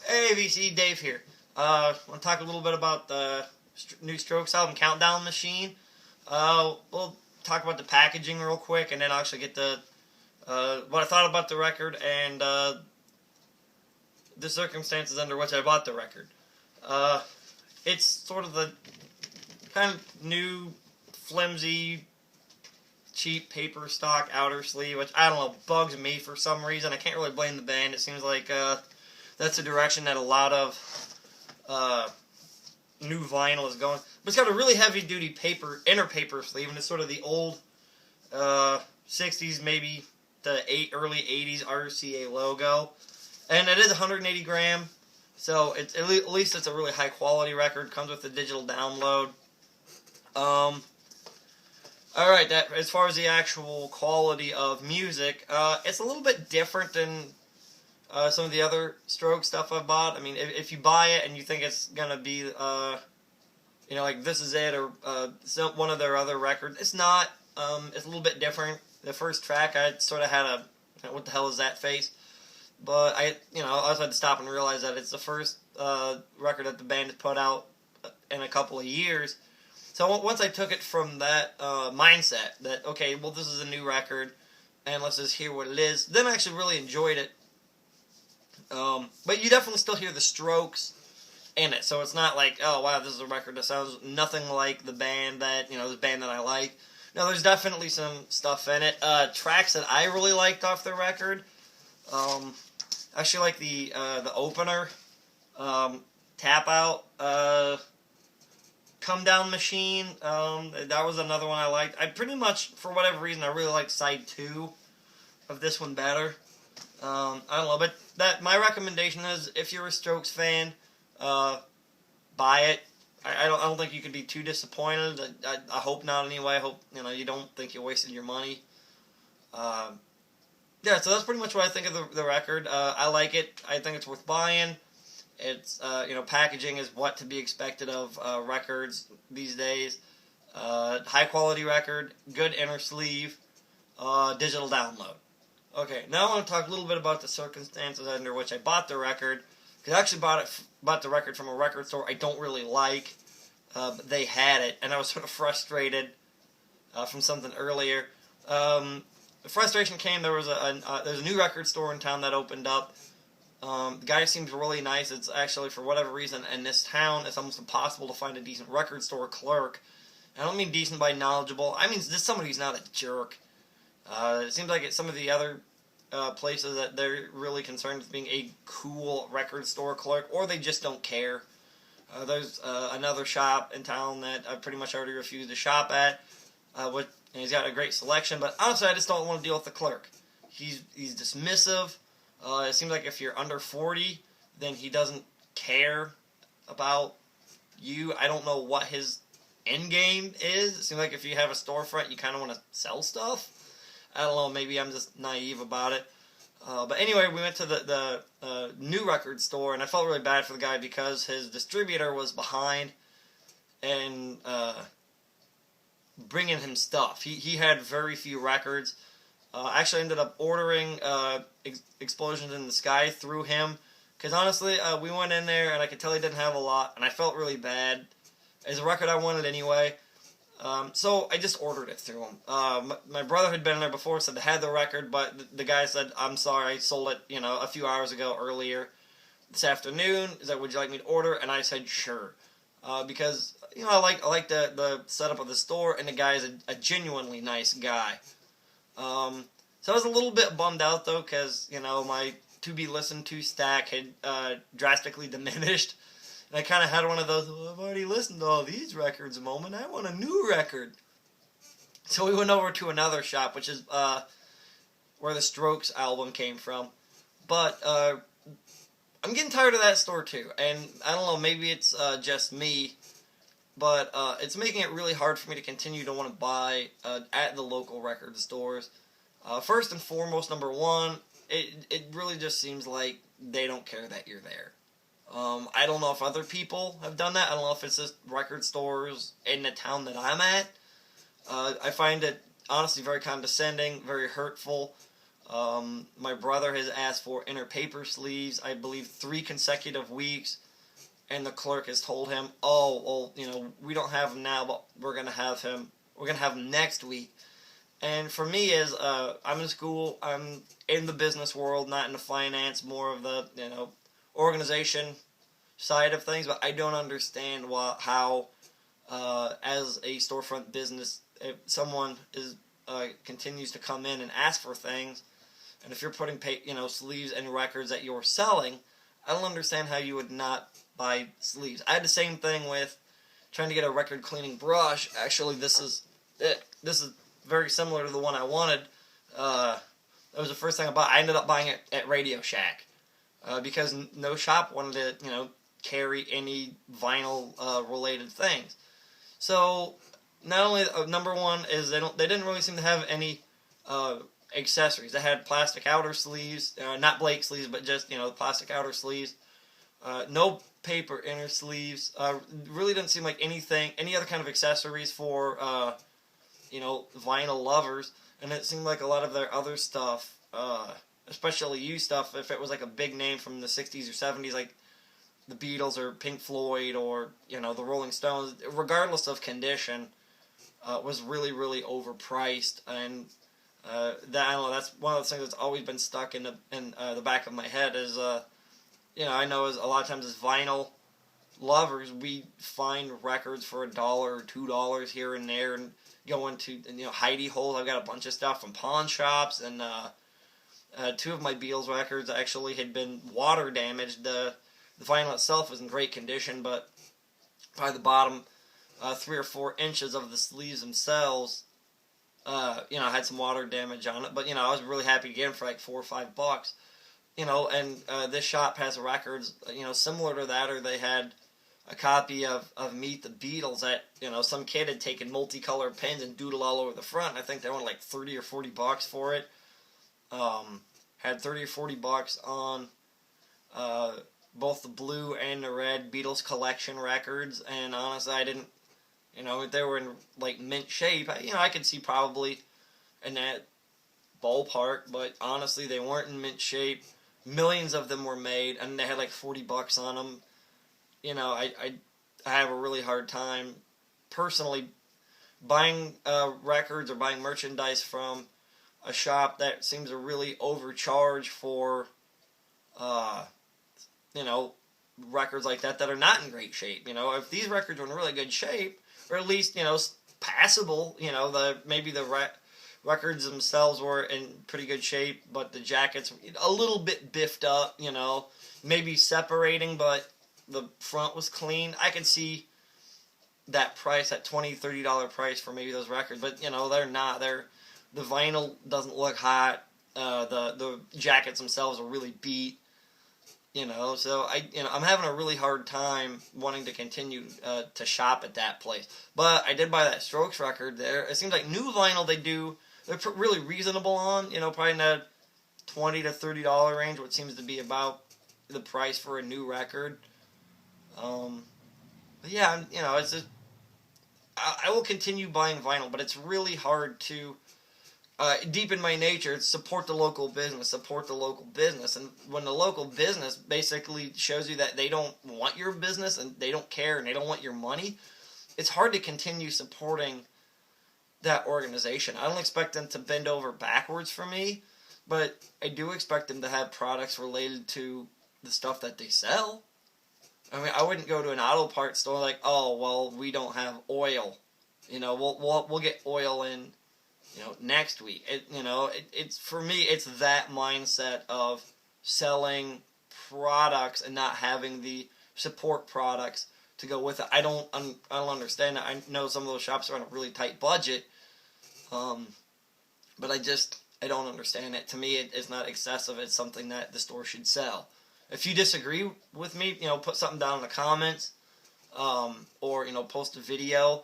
Hey, VC, Dave here. I want to talk a little bit about the new Strokes album, Countdown Machine. We'll talk about the packaging real quick, and then I'll actually get to what I thought about the record and the circumstances under which I bought the record. It's sort of the kind of new, flimsy, cheap paper stock outer sleeve, which, I don't know, bugs me for some reason. I can't really blame the band. It seems like that's a direction that a lot of new vinyl is going. But it's got a really heavy-duty inner paper sleeve, and it's sort of the old 60s, maybe the early 80s RCA logo. And it is 180 gram, so it's, at least it's a really high-quality record. Comes with a digital download. Alright, as far as the actual quality of music, it's a little bit different than some of the other Strokes stuff I've bought. I mean, if you buy it and you think it's going to be, like This Is It or one of their other records, it's not. It's a little bit different. The first track, I sort of had a, what the hell is that face? But I also had to stop and realize that it's the first record that the band has put out in a couple of years. So once I took it from that mindset, that, okay, well, this is a new record, and let's just hear what it is, then I actually really enjoyed it. But you definitely still hear the Strokes in it, so it's not like, oh, wow, this is a record that sounds nothing like the band that I like. No, there's definitely some stuff in it. Tracks that I really liked off the record, I actually like the opener, Tap Out, Come Down Machine, that was another one I liked. I pretty much, for whatever reason, I really liked side 2 of this one better. I don't know, but my recommendation is, if you're a Strokes fan, buy it. I don't think you could be too disappointed. I hope not anyway. I hope you don't think you wasted your money. Yeah, so that's pretty much what I think of the record. I like it. I think it's worth buying. It's packaging is what to be expected of records these days. High quality record, good inner sleeve, digital download. Okay, now I want to talk a little bit about the circumstances under which I bought the record. Because I actually bought the record from a record store I don't really like, but they had it, and I was sort of frustrated from something earlier. The frustration came, there's a new record store in town that opened up. The guy seems really nice. It's actually, for whatever reason, in this town, it's almost impossible to find a decent record store clerk. I don't mean decent by knowledgeable. I mean just somebody who's not a jerk. It seems like at some of the other places that they're really concerned with being a cool record store clerk, or they just don't care. There's another shop in town that I pretty much already refused to shop at. And he's got a great selection, but honestly, I just don't want to deal with the clerk. He's dismissive. It seems like if you're under 40, then he doesn't care about you. I don't know what his end game is. It seems like if you have a storefront, you kind of want to sell stuff. I don't know, maybe I'm just naive about it. But anyway, we went to the new record store, and I felt really bad for the guy because his distributor was behind and bringing him stuff. He had very few records. I actually ended up ordering Explosions in the Sky through him, because honestly, we went in there, and I could tell he didn't have a lot, and I felt really bad. It's a record I wanted anyway. So I just ordered it through him. My brother had been in there before, said they had the record, but the guy said, I'm sorry, I sold it, a few hours ago earlier this afternoon. He said, would you like me to order? And I said, sure. Because, I like the setup of the store, and the guy is a genuinely nice guy. So I was a little bit bummed out, though, because, my to-be-listened-to stack had drastically diminished. And I kind of had one of those, well, I've already listened to all these records moment. I want a new record. So we went over to another shop, which is where the Strokes album came from. But I'm getting tired of that store too. And I don't know, maybe it's just me. But it's making it really hard for me to continue to want to buy at the local record stores. First and foremost, number one, it really just seems like they don't care that you're there. I don't know if other people have done that. I don't know if it's just record stores in the town that I'm at. I find it honestly very condescending, very hurtful. My brother has asked for inner paper sleeves, I believe 3 consecutive weeks, and the clerk has told him, "Oh, well, we don't have him now, but we're gonna have him. We're gonna have him next week." And for me, I'm in school, I'm in the business world, not in the finance, more of the organization side of things. But I don't understand how, as a storefront business, if someone continues to come in and ask for things, and if you're putting sleeves and records that you're selling, I don't understand how you would not buy sleeves. I had the same thing with trying to get a record cleaning brush. Actually, this is it. This is very similar to the one I wanted. That was the first thing I bought. I ended up buying it at Radio Shack because no shop wanted to, carry any vinyl related things. So not only number one is they didn't really seem to have any accessories. They had plastic outer sleeves, not Blake sleeves, but just plastic outer sleeves. No paper inner sleeves. Really didn't seem like any other kind of accessories for vinyl lovers. And it seemed like a lot of their other stuff, especially used stuff, if it was like a big name from the 60s or 70s, like the Beatles or Pink Floyd or the Rolling Stones, regardless of condition, was really, really overpriced. And I don't know, that's one of the things that's always been stuck in the back of my head is I know a lot of times as vinyl lovers, we find records for $1 or $2 here and there, and go into hidey holes. I've got a bunch of stuff from pawn shops, and 2 of my Beatles records actually had been water damaged. The vinyl itself was in great condition, but probably the bottom 3 or 4 inches of the sleeves themselves, had some water damage on it. But I was really happy to get them for like $4 or $5. And this shop has records, similar to that, or they had a copy of Meet the Beatles that, some kid had taken multicolored pens and doodled all over the front. I think they wanted like $30 or $40 for it. Had $30 or $40 on both the blue and the red Beatles collection records, and honestly, I didn't, if they were in like mint shape, I could see probably in that ballpark, but honestly, they weren't in mint shape. Millions of them were made, and they had like $40 on them. I have a really hard time personally buying records or buying merchandise from a shop that seems to really overcharge for records like that are not in great shape. If these records are in really good shape, or at least passable, maybe the records themselves were in pretty good shape, but the jackets a little bit biffed up, maybe separating, but the front was clean. I can see that price, that $20, $30 price for maybe those records, but they're not. The vinyl doesn't look hot. The jackets themselves are really beat. So I'm having a really hard time wanting to continue to shop at that place. But I did buy that Strokes record there. It seems like new vinyl they're really reasonable on, probably in the $20 to $30 range, which seems to be about the price for a new record. But yeah, it's just, I will continue buying vinyl, but it's really hard to, deep in my nature, it's support the local business. And when the local business basically shows you that they don't want your business and they don't care and they don't want your money, it's hard to continue supporting that organization. I don't expect them to bend over backwards for me, but I do expect them to have products related to the stuff that they sell. I mean, I wouldn't go to an auto parts store like, oh, well, we don't have oil. We'll get oil in, next week. It's for me, it's that mindset of selling products and not having the support products to go with it. I don't understand that. I know some of those shops are on a really tight budget, but I don't understand it. To me, it's not excessive. It's something that the store should sell. If you disagree with me, put something down in the comments, or post a video.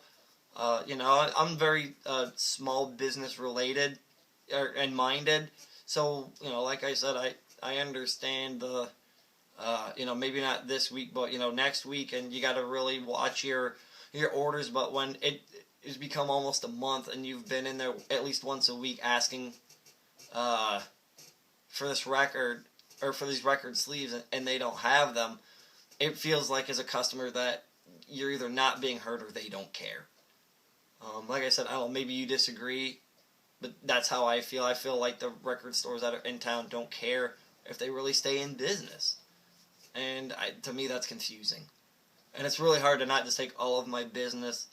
I'm very small business related and minded, so like I said, I understand the maybe not this week, but next week, and you got to really watch your orders. But when it has become almost a month and you've been in there at least once a week asking for this record or for these record sleeves and they don't have them, it feels like as a customer that you're either not being heard or they don't care. Like I said, I don't know, maybe you disagree, but that's how I feel. I feel like the record stores that are in town don't care if they really stay in business. And to me, that's confusing. And it's really hard to not just take all of my business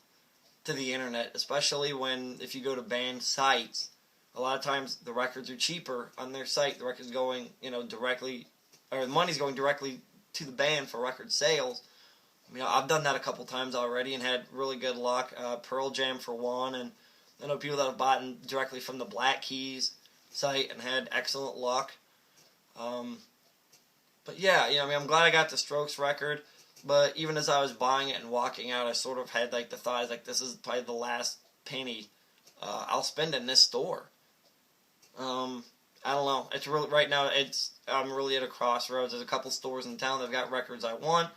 to the internet, especially when, if you go to band sites, a lot of times the records are cheaper on their site. The record's going, directly, or the money's going directly to the band for record sales. I've done that a couple times already and had really good luck. Pearl Jam for one, and I know people that have bought directly from the Black Keys site and had excellent luck. But yeah, I'm glad I got the Strokes record. But even as I was buying it and walking out, I sort of had like the thought, like, this is probably the last penny I'll spend in this store. I don't know. It's really right now. I'm really at a crossroads. There's a couple stores in town that've got records I want.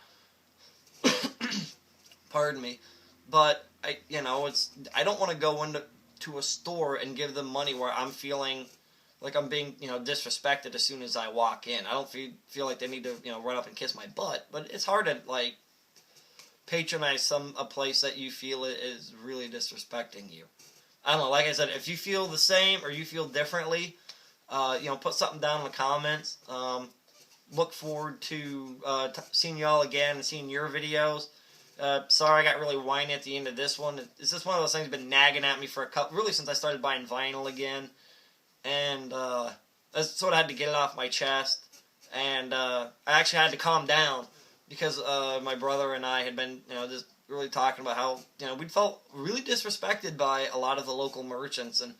Pardon me, but I don't want to go into a store and give them money where I'm feeling like I'm being disrespected as soon as I walk in. I don't feel like they need to run up and kiss my butt, but it's hard to patronize a place that you feel is really disrespecting you. I don't know. Like I said, if you feel the same or you feel differently, put something down in the comments. Look forward to seeing y'all again and seeing your videos. Sorry I got really whiny at the end of this one. It's just one of those things that's been nagging at me for really since I started buying vinyl again. And I sort of had to get it off my chest. And I actually had to calm down because my brother and I had been, just really talking about how, we felt really disrespected by a lot of the local merchants. And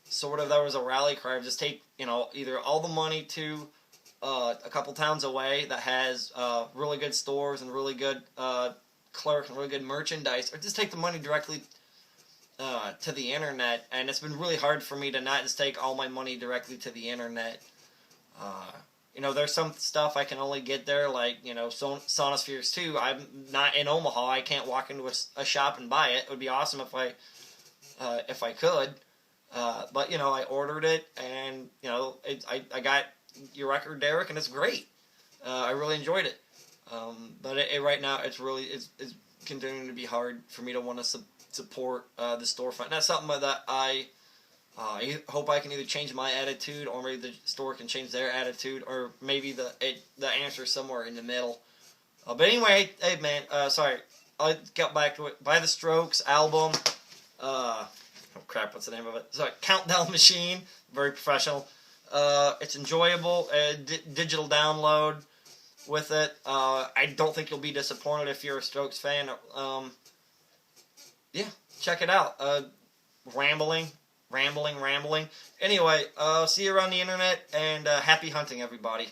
sort of there was a rally cry of just take, either all the money to a couple towns away that has really good stores and really good clerk and really good merchandise, or just take the money directly to the internet. And it's been really hard for me to not just take all my money directly to the internet. There's some stuff I can only get there, like, Sonospheres 2. I'm not in Omaha. I can't walk into a shop and buy it. It would be awesome if I could. But, I ordered it, and, I got your record, Derek, and it's great. I really enjoyed it. But right now, it's continuing to be hard for me to want to support the storefront. And that's something that I hope I can either change my attitude, or maybe the store can change their attitude, or maybe the answer is somewhere in the middle. But anyway, hey man, sorry, I'll get back to it. Buy the Strokes album. Oh crap, what's the name of it? Sorry, Countdown Machine. Very professional. It's enjoyable. Digital download with it. I don't think you'll be disappointed if you're a Strokes fan. Yeah, check it out. Rambling. Anyway, see you around the internet, and happy hunting, everybody.